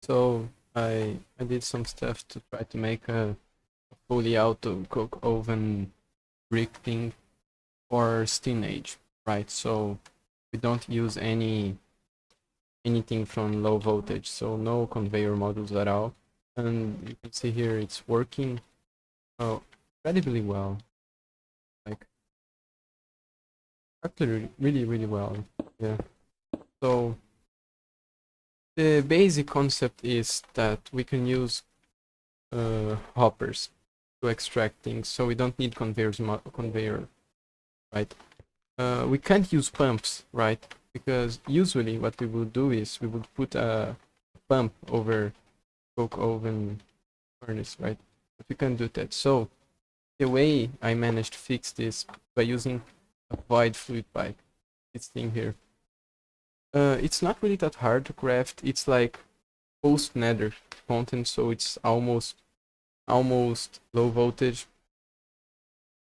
So I did some stuff to try to make a fully auto cook oven brick thing for Steam Age, right? So we don't use anything from low voltage, so no conveyor modules at all. And you can see here it's working incredibly well, like actually really well. Yeah. So the basic concept is that we can use hoppers to extract things, so we don't need conveyor, right? We can't use pumps, right? Because usually what we would do is we would put a pump over coke oven furnace, right? But we can't do that. So the way I managed to fix this by using a void fluid pipe, this thing here. It's not really that hard to craft. It's like post nether content, so it's almost low voltage,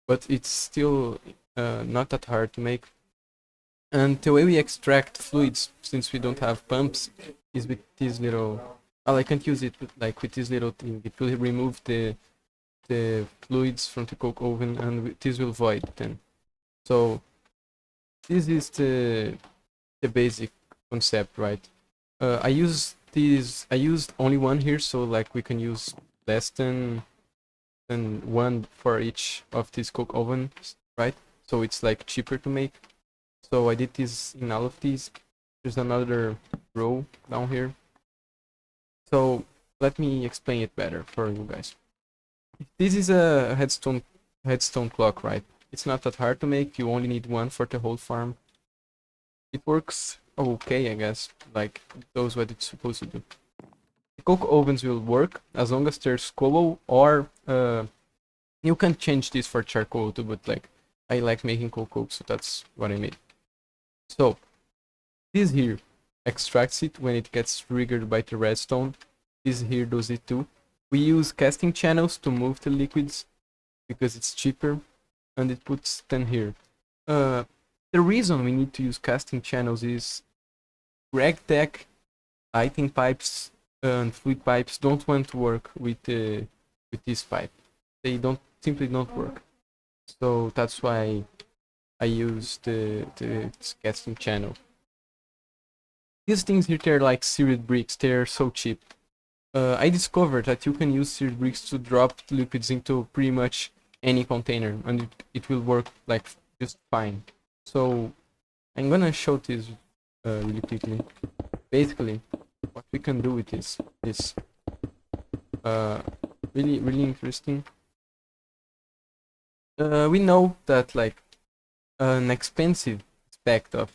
but it's still not that hard to make. And the way we extract fluids, since we don't have pumps, is with this little. Well, I can't use it like with this little thing. It will remove the fluids from the coke oven, and this will void then. So this is the basic concept, right? I use these. I used only one here, so like we can use less than one for each of these coke ovens, right? So it's like cheaper to make. So I did this in all of these. There's another row down here. So let me explain it better for you guys. This is a headstone clock, right? It's not that hard to make. You only need one for the whole farm. It works okay, I guess. Like it does what it's supposed to do. The coke ovens will work as long as there's coal, or you can change this for charcoal too, but like I like making coke, so that's what I made. So this here extracts it when it gets triggered by the redstone. This here does it too. We use casting channels to move the liquids because it's cheaper, and it puts them here. The reason we need to use casting channels is RegTech lighting pipes and fluid pipes don't want to work with this pipe. They simply don't work. So that's why I use the casting channel. These things here, they're like seared bricks. They're so cheap. I discovered that you can use seared bricks to drop liquids into pretty much any container, and it will work like just fine. So I'm gonna show this really quickly. Basically, what we can do with this is really interesting. We know that like an expensive aspect of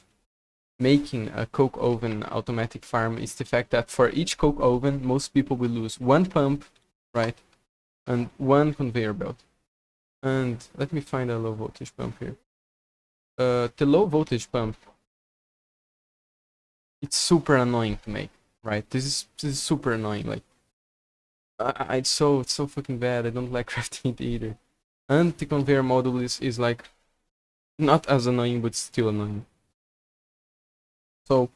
making a coke oven automatic farm is the fact that for each coke oven, most people will lose one pump, right, and one conveyor belt. And let me find a low voltage pump here. The low voltage pump, it's super annoying to make, right? This is super annoying. Like, it's so fucking bad. I don't like crafting it either. And the conveyor module is like not as annoying, but still annoying. So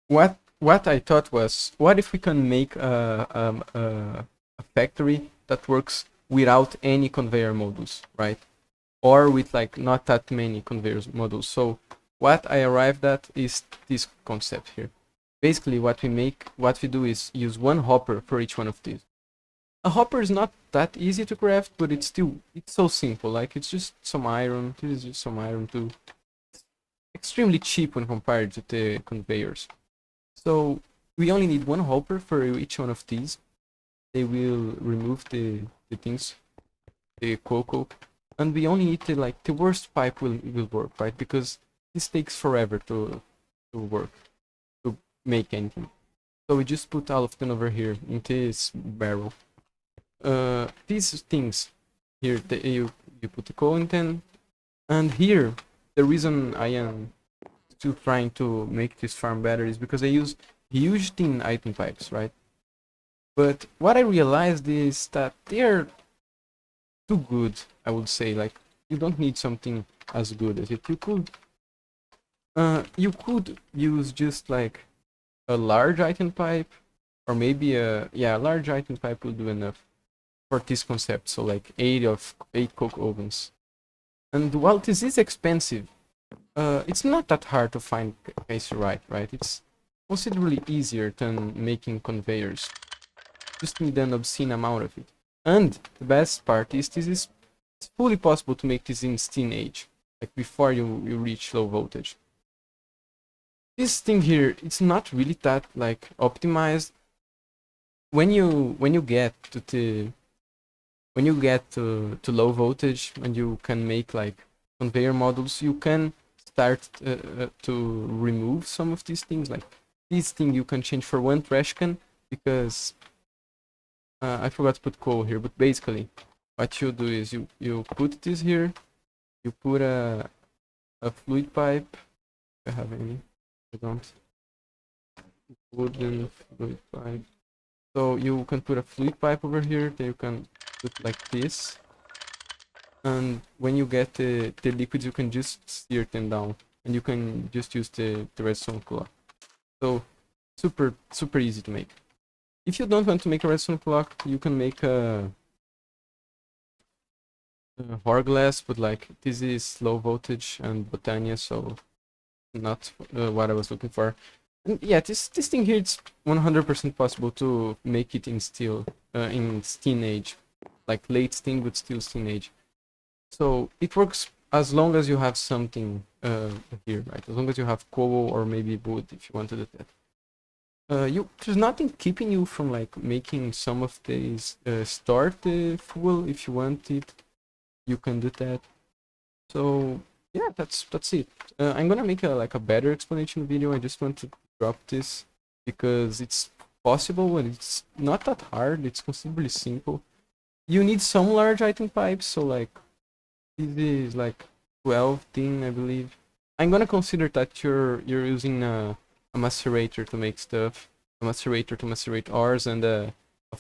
what I thought was, what if we can make a factory that works without any conveyor modules, right? Or with like not that many conveyor modules. So what I arrived at is this concept here. Basically, what we do is use one hopper for each one of these. A hopper is not that easy to craft, but it's so simple. Like it's just some iron. This is just some iron too. It's extremely cheap when compared to the conveyors. So we only need one hopper for each one of these. They will remove the things, the cocoa, and we only need to like the worst pipe will work, right? Because this takes forever to work, to make anything. So we just put all of them over here in this barrel. These things here, you put the coal in them, and here the reason I am still trying to make this farm better is because I use huge thin item pipes, right? But what I realized is that they're too good, I would say. Like, you don't need something as good as it. You could use just like a large item pipe or maybe a large item pipe will do enough for this concept. So like 8 coke ovens. And while this is expensive, it's not that hard to find case right? It's considerably easier than making conveyors. Just need an obscene amount of it. And the best part is it's fully possible to make this in Steam Age, like before you reach low voltage. This thing here, it's not really that like optimized. When you get to low voltage and you can make like conveyor models, you can start to remove some of these things. Like this thing you can change for one trash can, because I forgot to put coal here, but basically what you do is you put this here, you put a fluid pipe. I have any? I don't. Wooden fluid pipe. So you can put a fluid pipe over here, then you can put like this. And when you get the liquids, you can just sear them down. And you can just use the redstone clock. So super easy to make. If you don't want to make a redstone clock, you can make a hourglass, but like this is low voltage and Botania, so not what I was looking for. And yeah, this thing here, it's 100% possible to make it in steel, in Steam Age, like late Steam but still Steam Age. So it works as long as you have something here, right? As long as you have coal or maybe wood, if you want to do that. There's nothing keeping you from like making some of these start the fuel. If you want it, you can do that. So yeah, that's it. I'm gonna make a better explanation video. I just want to drop this because it's possible and it's not that hard. It's considerably simple. You need some large item pipes, so like this is like 12 thing, I believe. I'm gonna consider that you're using a macerator to make stuff, a macerator to macerate ores, and a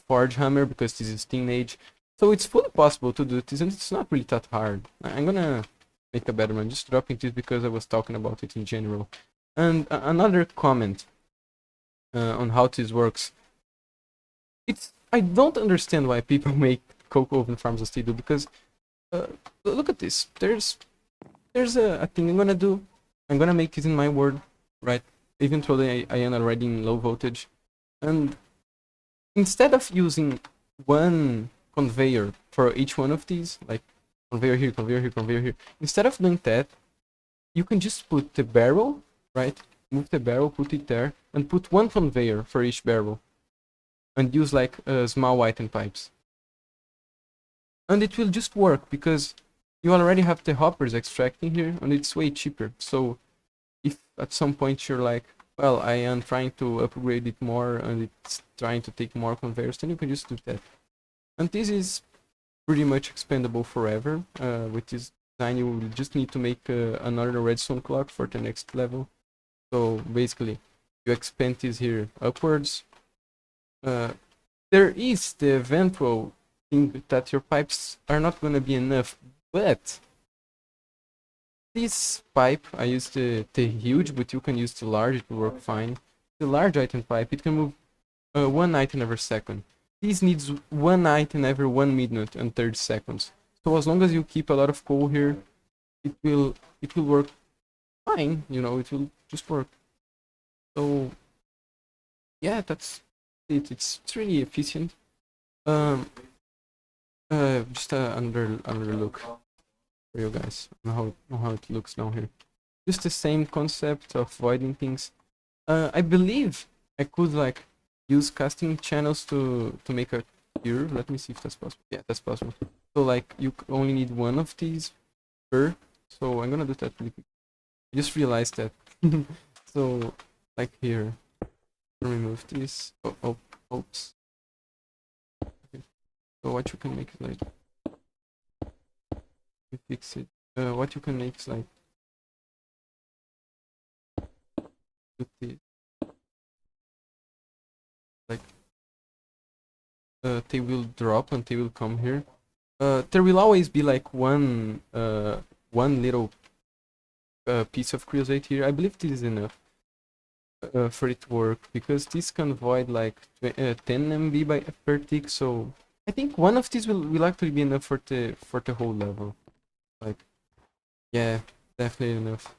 forge hammer because this is teenage. So it's fully possible to do this, and it's not really that hard. I'm gonna make a better one. Just dropping this because I was talking about it in general. And another comment on how this works. I don't understand why people make coke oven farms as they do, because look at this. There's a thing I'm gonna do. I'm gonna make it in my word, right? Even though I am already in low voltage. And instead of using one conveyor for each one of these, like conveyor here, conveyor here, conveyor here, instead of doing that, you can just put the barrel, right? Move the barrel, put it there, and put one conveyor for each barrel. And use like small item pipes. And it will just work because you already have the hoppers extracting here, and it's way cheaper. So if at some point you're like, well, I am trying to upgrade it more and it's trying to take more conveyors, then you can just do that. And this is pretty much expandable forever. With this design, you will just need to make another redstone clock for the next level. So basically, you expand this here upwards. There is the eventual thing that your pipes are not going to be enough, but this pipe, I used the huge, but you can use the large, it will work fine. The large item pipe, it can move one item every second. This needs one item every 1 minute and 30 seconds. So as long as you keep a lot of coal here, it will work fine, you know, it will just work. So yeah, that's it. It's really efficient. Just another look for you guys on how it looks down here. Just the same concept of voiding things. I believe I could like use casting channels to make a cure. Let me see if that's possible. Yeah, that's possible. So like you only need one of these per. So I'm gonna do that really quick. I just realized that. So like here, remove this. Oh, oops. Okay. So what you can make is like you fix it. What you can make is like put this like they will drop and they will come here. There will always be like one little piece of creosote here. I believe this is enough. for it to work, because this can void like 10 MB per tick. So I think one of these will actually be enough for the whole level. Like, yeah, definitely enough.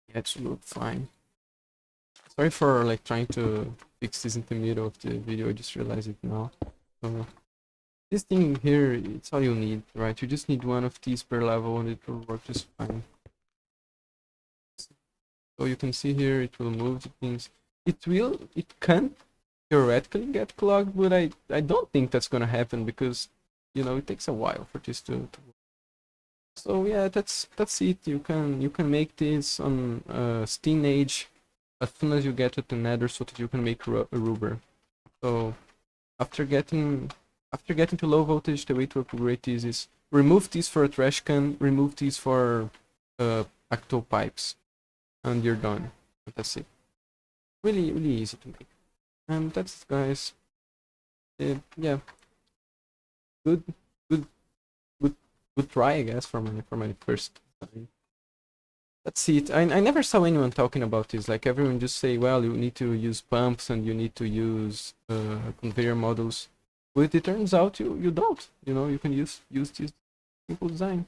Yeah, it should look fine. Sorry for like trying to fix this in the middle of the video. I just realized it now. So this thing here, it's all you need, right? You just need one of these per level and it will work just fine. So you can see here, it will move the things. It can theoretically get clogged, but I don't think that's gonna happen because, you know, it takes a while for this to work. So yeah, that's it. You can make this on Steam Age as soon as you get to the Nether, so that you can make a rubber. So after getting to low voltage, the way to upgrade this is remove these for a trash can, remove these for octo pipes, and you're done. That's it. Really, really easy to make. And that's it, guys. Yeah, good, good, good, good try, I guess, for my first time. That's it. I never saw anyone talking about this. Like everyone just say, well, you need to use pumps and you need to use conveyor models. But it turns out you don't. You know, you can use this simple design.